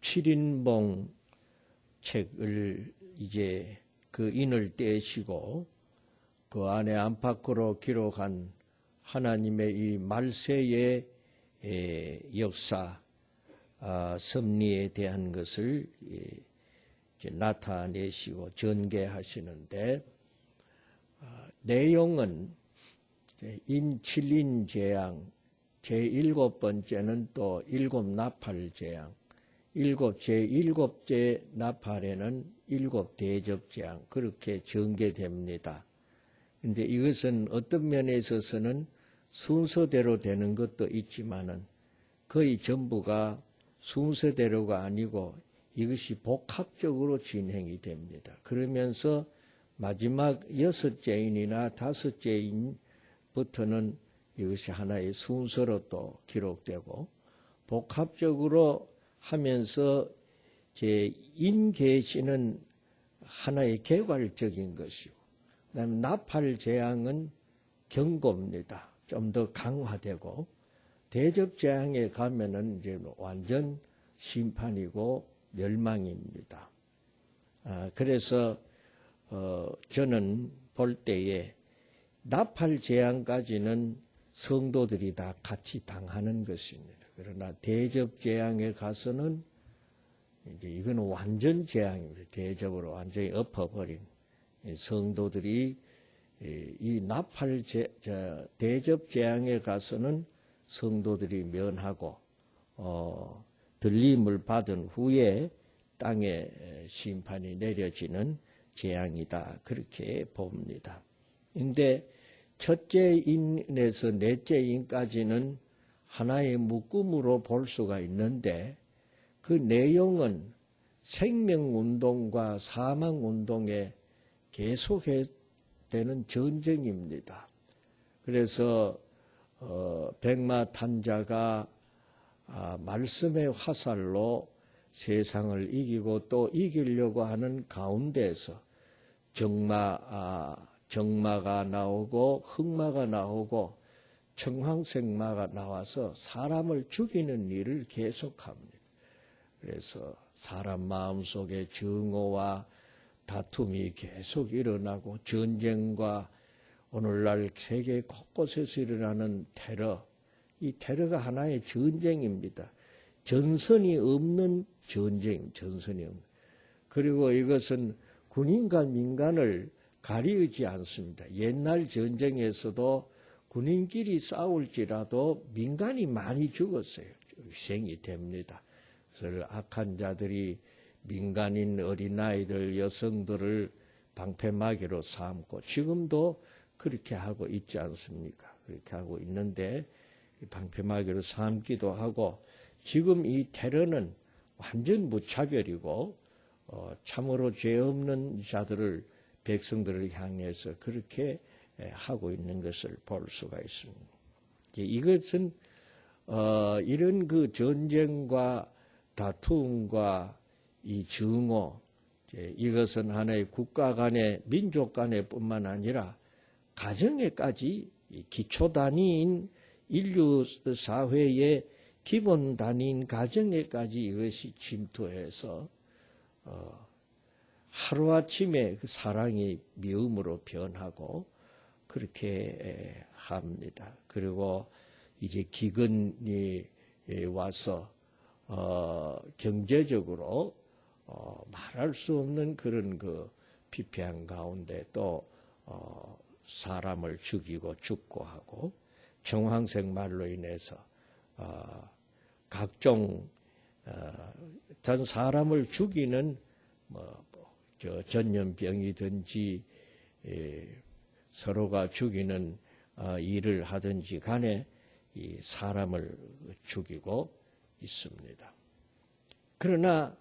7인봉 책을 이제 그 인을 떼시고 그 안에 안팎으로 기록한 하나님의 이 말세의 역사, 섭리에 대한 것을 이제 나타내시고 전개하시는데, 내용은 인칠인재앙, 제7번째는 또 일곱나팔재앙, 제7째 나팔에는 일곱대접재앙, 그렇게 전개됩니다. 그런데 이것은 어떤 면에 있어서는 순서대로 되는 것도 있지만은 거의 전부가 순서대로가 아니고 이것이 복합적으로 진행이 됩니다. 그러면서 마지막 6째인이나 5째인부터는 이것이 하나의 순서로 또 기록되고, 복합적으로 하면서 제 인계시는 하나의 개괄적인 것이고, 그다음에 나팔재앙은 경고입니다. 좀 더 강화되고, 대접재앙에 가면은 이제 완전 심판이고 멸망입니다. 그래서 저는 볼 때에 나팔재앙까지는 성도들이 다 같이 당하는 것입니다. 그러나 대접재앙에 가서는 이제 이건 완전 재앙입니다. 대접으로 완전히 엎어버린 성도들이 이 대접재앙에 가서는 성도들이 면하고 들림을 받은 후에 땅에 심판이 내려지는 재앙이다, 그렇게 봅니다. 그런데 첫째 인에서 넷째 인까지는 하나의 묶음으로 볼 수가 있는데, 그 내용은 생명운동과 사망운동에 계속되는 전쟁입니다. 그래서 백마탄자가 말씀의 화살로 세상을 이기고 또 이기려고 하는 가운데에서 정마가 나오고 흑마가 나오고 청황색마가 나와서 사람을 죽이는 일을 계속합니다. 그래서 사람 마음속에 증오와 다툼이 계속 일어나고, 전쟁과 오늘날 세계 곳곳에서 일어나는 테러, 이 테러가 하나의 전쟁입니다. 전선이 없는 전쟁, 전선이 없는. 그리고 이것은 군인과 민간을 가리우지 않습니다. 옛날 전쟁에서도 군인끼리 싸울지라도 민간이 많이 죽었어요. 희생이 됩니다. 그래서 악한 자들이 민간인 어린아이들, 여성들을 방패막이로 삼고, 지금도 그렇게 하고 있지 않습니까? 그렇게 하고 있는데 방패막이로 삼기도 하고, 지금 이 테러는 완전 무차별이고 참으로 죄 없는 자들을, 백성들을 향해서 그렇게 하고 있는 것을 볼 수가 있습니다. 이것은 이런 그 전쟁과 다툼과 이 증오, 이것은 하나의 국가 간의, 민족 간의 뿐만 아니라 가정에까지, 기초 단위인 인류 사회의 기본 단위인 가정에까지 이것이 침투해서 하루아침에 그 사랑이 미움으로 변하고 그렇게 합니다. 그리고 이제 기근이 와서 경제적으로 말할 수 없는 그런 그 피폐한 가운데 또 사람을 죽이고 죽고 하고, 청황색 말로 인해서 각종 전 사람을 죽이는 전염병이든지 서로가 죽이는 일을 하든지 간에 이 사람을 죽이고 있습니다. 그러나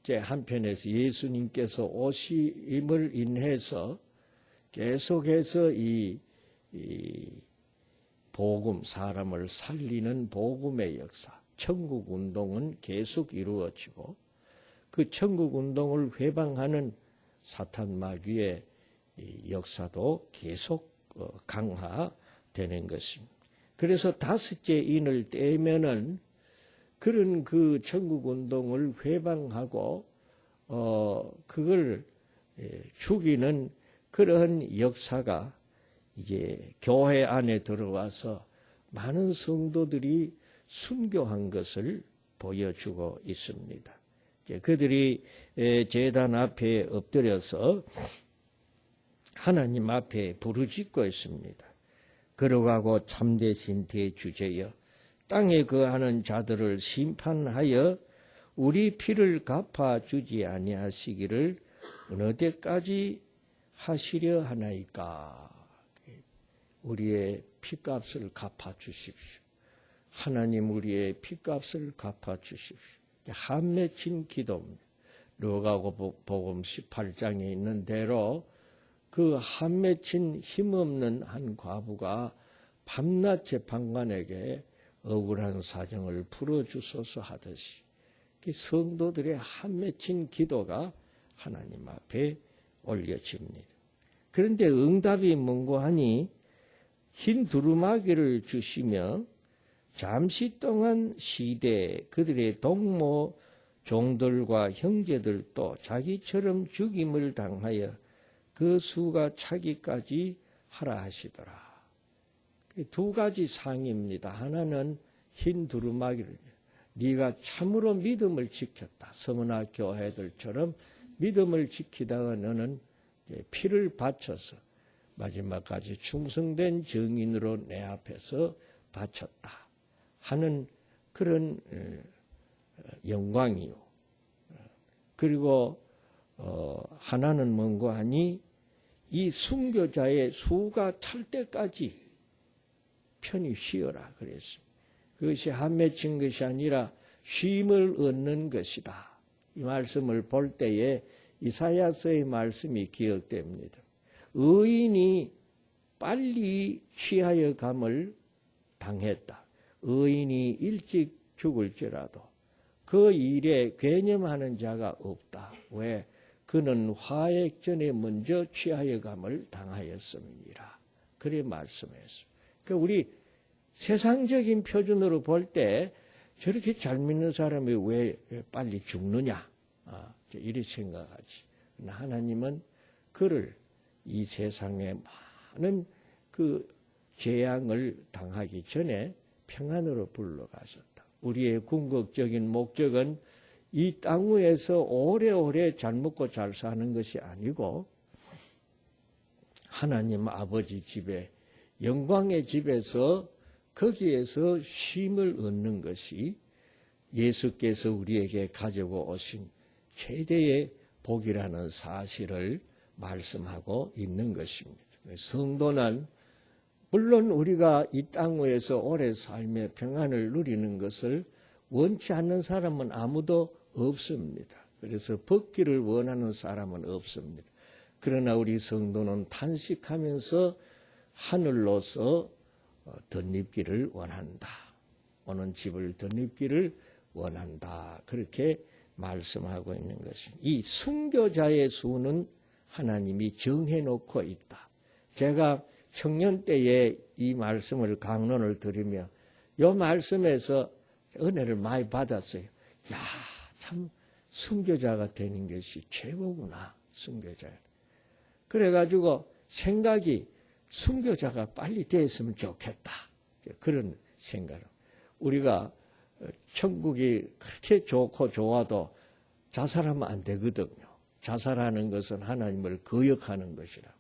이제 한편에서 예수님께서 오심을 인해서 계속해서 이 복음, 사람을 살리는 복음의 역사, 천국운동은 계속 이루어지고, 그 천국운동을 회방하는 사탄 마귀의 역사도 계속 강화되는 것입니다. 그래서 5째 인을 떼면은 그런 그 천국운동을 회방하고 그걸 죽이는 그러한 역사가 이제 교회 안에 들어와서 많은 성도들이 순교한 것을 보여주고 있습니다. 그들이 제단 앞에 엎드려서 하나님 앞에 부르짖고 있습니다. 걸어가고 참되신 대주제여, 땅에 거하는 자들을 심판하여 우리 피를 갚아주지 아니하시기를 어느 때까지 하시려 하나이까. 우리의 피값을 갚아주십시오. 하나님 우리의 피값을 갚아주십시오. 한 맺힌 기도입니다. 누가복음 18장에 있는 대로 그 한 맺힌 힘없는 한 과부가 밤낮 재판관에게 억울한 사정을 풀어주소서 하듯이 성도들의 한 맺힌 기도가 하나님 앞에 올려집니다. 그런데 응답이 뭔고 하니 흰 두루마기를 주시며 잠시 동안 시대 그들의 동무 종들과 형제들도 자기처럼 죽임을 당하여 그 수가 차기까지 하라 하시더라. 두 가지 상입니다. 하나는 흰 두루마기를, 네가 참으로 믿음을 지켰다. 서문화 교회들처럼 믿음을 지키다가 너는 피를 바쳐서 마지막까지 충성된 증인으로 내 앞에서 바쳤다 하는 그런 영광이요. 그리고 하나는 뭔고 하니 이 순교자의 수가 찰 때까지 편히 쉬어라 그랬습니다. 그것이 한 맺힌 것이 아니라 쉼을 얻는 것이다. 이 말씀을 볼 때에 이사야서의 말씀이 기억됩니다. 의인이 빨리 취하여 감을 당했다. 의인이 일찍 죽을지라도 그 일에 괴념하는 자가 없다. 왜? 그는 화액 전에 먼저 취하여 감을 당하였음이니라. 그래 말씀했습니다. 그러니까 우리 세상적인 표준으로 볼 때 저렇게 잘 믿는 사람이 왜 빨리 죽느냐? 이렇게 생각하지. 하나님은 그를 이 세상에 많은 그 재앙을 당하기 전에 평안으로 불러가셨다. 우리의 궁극적인 목적은 이 땅 위에서 오래오래 잘 먹고 잘 사는 것이 아니고 하나님 아버지 집에 영광의 집에서 거기에서 쉼을 얻는 것이 예수께서 우리에게 가지고 오신 최대의 복이라는 사실을 말씀하고 있는 것입니다. 성도는 물론 우리가 이 땅 위에서 오래 살며 평안을 누리는 것을 원치 않는 사람은 아무도 없습니다. 그래서 벗기를 원하는 사람은 없습니다. 그러나 우리 성도는 탄식하면서 하늘로서 덧입기를 원한다. 오는 집을 덧입기를 원한다. 그렇게 말씀하고 있는 것입니다. 이 순교자의 수는 하나님이 정해놓고 있다. 제가 청년 때에 이 말씀을 강론을 드리며 이 말씀에서 은혜를 많이 받았어요. 야, 참 순교자가 되는 것이 최고구나. 순교자. 그래가지고 생각이 순교자가 빨리 됐으면 좋겠다. 그런 생각을. 우리가 천국이 그렇게 좋고 좋아도 자살하면 안 되거든요. 자살하는 것은 하나님을 거역하는 것이라.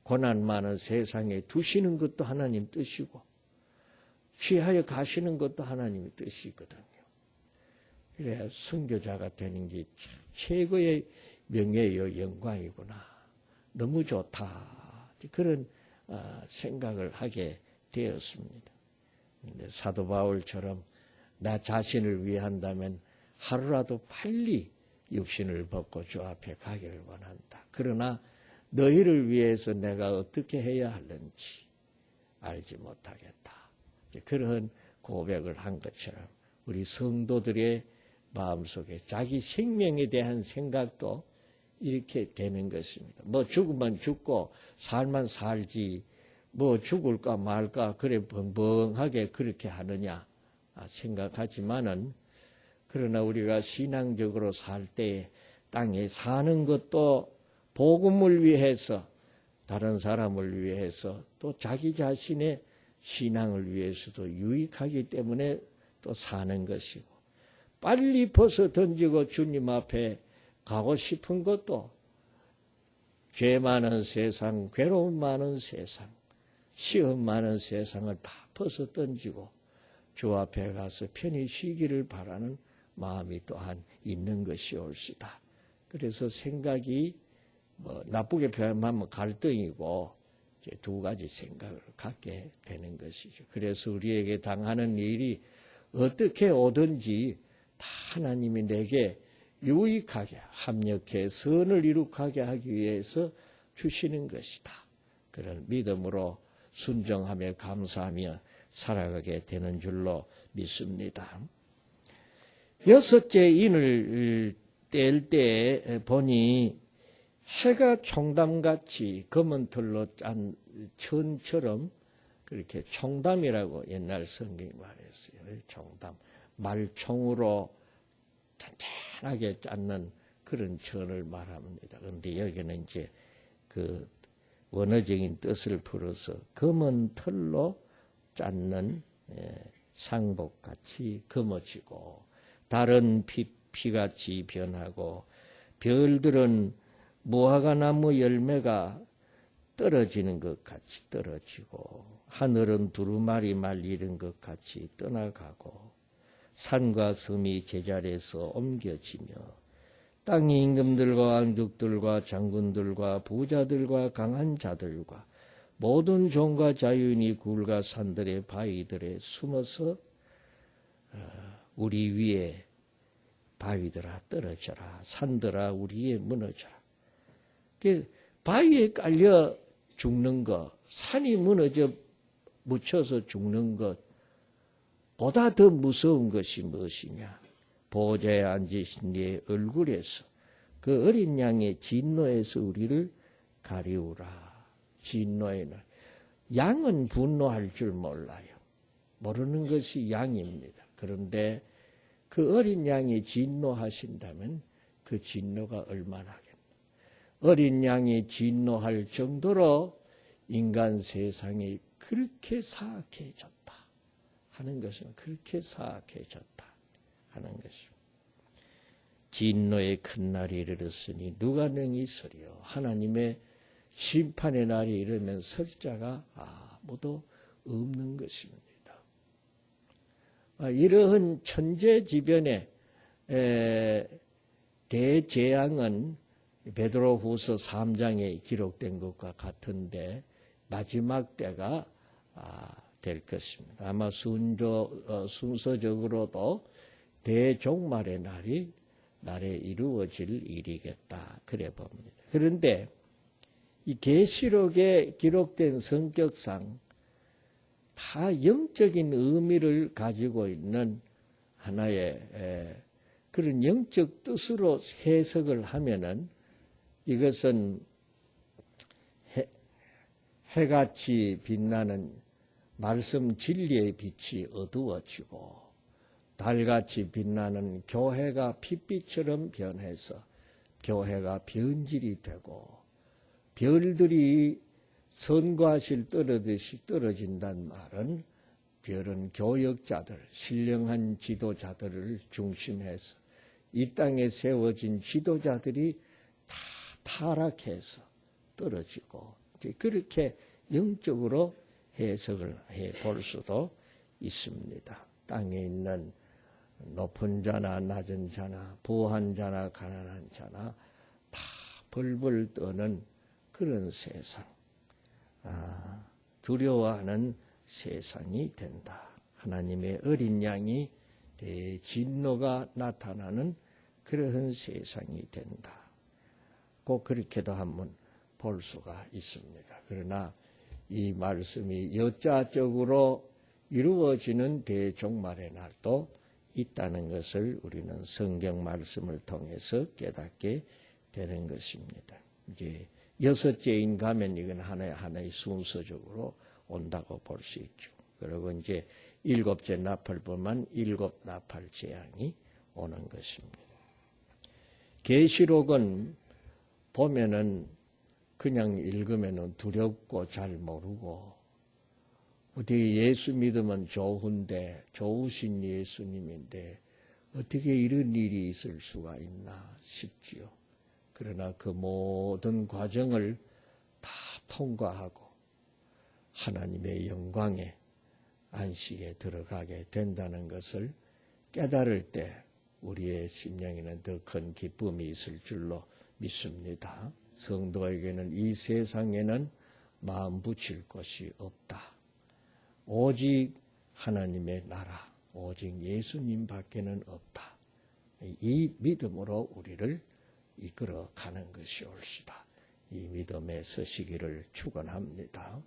고난 많은 세상에 두시는 것도 하나님 뜻이고 취하여 가시는 것도 하나님의 뜻이거든요. 그래야 순교자가 되는 게 최고의 명예요 영광이구나. 너무 좋다. 그런 생각을 하게 되었습니다. 사도 바울처럼 나 자신을 위한다면 하루라도 빨리 육신을 벗고 주 앞에 가기를 원한다. 그러나 너희를 위해서 내가 어떻게 해야 하는지 알지 못하겠다. 그런 고백을 한 것처럼 우리 성도들의 마음속에 자기 생명에 대한 생각도 이렇게 되는 것입니다. 뭐 죽으면 죽고 살만 살지 뭐 죽을까 말까 그래 벙벙하게 그렇게 하느냐 생각하지만은 그러나 우리가 신앙적으로 살 때 땅에 사는 것도 복음을 위해서, 다른 사람을 위해서, 또 자기 자신의 신앙을 위해서도 유익하기 때문에 또 사는 것이고, 빨리 벗어 던지고 주님 앞에 가고 싶은 것도 죄 많은 세상, 괴로움 많은 세상, 시험 많은 세상을 다 벗어 던지고 주 앞에 가서 편히 쉬기를 바라는 마음이 또한 있는 것이 옳시다. 그래서 생각이 나쁘게 표현하면 갈등이고 이제 두 가지 생각을 갖게 되는 것이죠. 그래서 우리에게 당하는 일이 어떻게 오든지 다 하나님이 내게 유익하게 합력해 선을 이룩하게 하기 위해서 주시는 것이다. 그런 믿음으로 순종하며 감사하며 살아가게 되는 줄로 믿습니다. 여섯째 인을 뗄 때 보니 해가 총담같이 검은 털로 짠 천처럼 그렇게 총담이라고 옛날 성경이 말했어요. 총담. 말총으로 잔잔하게 짰는 그런 천을 말합니다. 그런데 여기는 이제 그 원어적인 뜻을 풀어서 검은 털로 짰는 상복같이 검어지고 달은 피같이 변하고 별들은 무화과나무 열매가 떨어지는 것 같이 떨어지고 하늘은 두루마리 말리는 것 같이 떠나가고 산과 섬이 제자리에서 옮겨지며 땅의 임금들과 왕족들과 장군들과 부자들과 강한 자들과 모든 종과 자유인이 굴과 산들의 바위들에 숨어서 우리 위에 바위들아 떨어져라. 산들아 우리 위에 무너져라. 바위에 깔려 죽는 것, 산이 무너져 묻혀서 죽는 것 보다 더 무서운 것이 무엇이냐. 보좌에 앉으신 이의 얼굴에서 그 어린 양의 진노에서 우리를 가리우라. 진노의 날. 양은 분노할 줄 몰라요. 모르는 것이 양입니다. 그런데 그 어린 양이 진노하신다면 그 진노가 얼마나 하겠나. 어린 양이 진노할 정도로 인간 세상이 그렇게 사악해졌다 하는 것은 그렇게 사악해졌다 하는 것입니다. 진노의 큰 날이 이르렀으니 누가 능히 서리요. 하나님의 심판의 날이 이르면 설 자가 아무도 없는 것입니다. 이러한 천재지변의 대재앙은 베드로후서 3장에 기록된 것과 같은데 마지막 때가 될 것입니다. 아마 순서적으로도 대종말의 날에 이루어질 일이겠다 그래 봅니다. 그런데 이 계시록에 기록된 성격상 다 영적인 의미를 가지고 있는 하나의 그런 영적 뜻으로 해석을 하면은 이것은 해같이 빛나는 말씀 진리의 빛이 어두워지고 달같이 빛나는 교회가 핏빛처럼 변해서 교회가 변질이 되고 별들이 선과 실 떨어지듯이 떨어진다는 말은 별은 교역자들, 신령한 지도자들을 중심해서 이 땅에 세워진 지도자들이 다 타락해서 떨어지고 그렇게 영적으로 해석을 해볼 수도 있습니다. 땅에 있는 높은 자나 낮은 자나 부한 자나 가난한 자나 다 벌벌 떠는 그런 세상, 두려워하는 세상이 된다. 하나님의 어린 양이 대진노가 나타나는 그런 세상이 된다. 꼭 그렇게도 한번 볼 수가 있습니다. 그러나 이 말씀이 여자적으로 이루어지는 대종말의 날도 있다는 것을 우리는 성경 말씀을 통해서 깨닫게 되는 것입니다. 이제 여섯째인 가면 이건 하나의 순서적으로 온다고 볼 수 있죠. 그리고 이제 일곱째 나팔 보면 일곱 나팔 재앙이 오는 것입니다. 계시록은 보면은 그냥 읽으면은 두렵고 잘 모르고 어떻게 예수 믿으면 좋은데 좋으신 예수님인데 어떻게 이런 일이 있을 수가 있나 싶지요. 그러나 그 모든 과정을 다 통과하고 하나님의 영광의 안식에 들어가게 된다는 것을 깨달을 때 우리의 심령에는 더 큰 기쁨이 있을 줄로 믿습니다. 성도에게는 이 세상에는 마음 붙일 곳이 없다. 오직 하나님의 나라, 오직 예수님 밖에는 없다. 이 믿음으로 우리를 이끌어 가는 것이 옳시다. 이 믿음에 서시기를 축원합니다.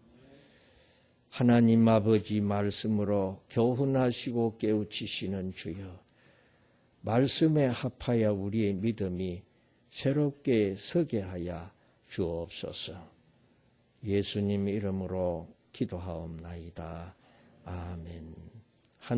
하나님 아버지 말씀으로 교훈하시고 깨우치시는 주여, 말씀에 합하여 우리의 믿음이 새롭게 서게 하여 주옵소서. 예수님 이름으로 기도하옵나이다. 아멘.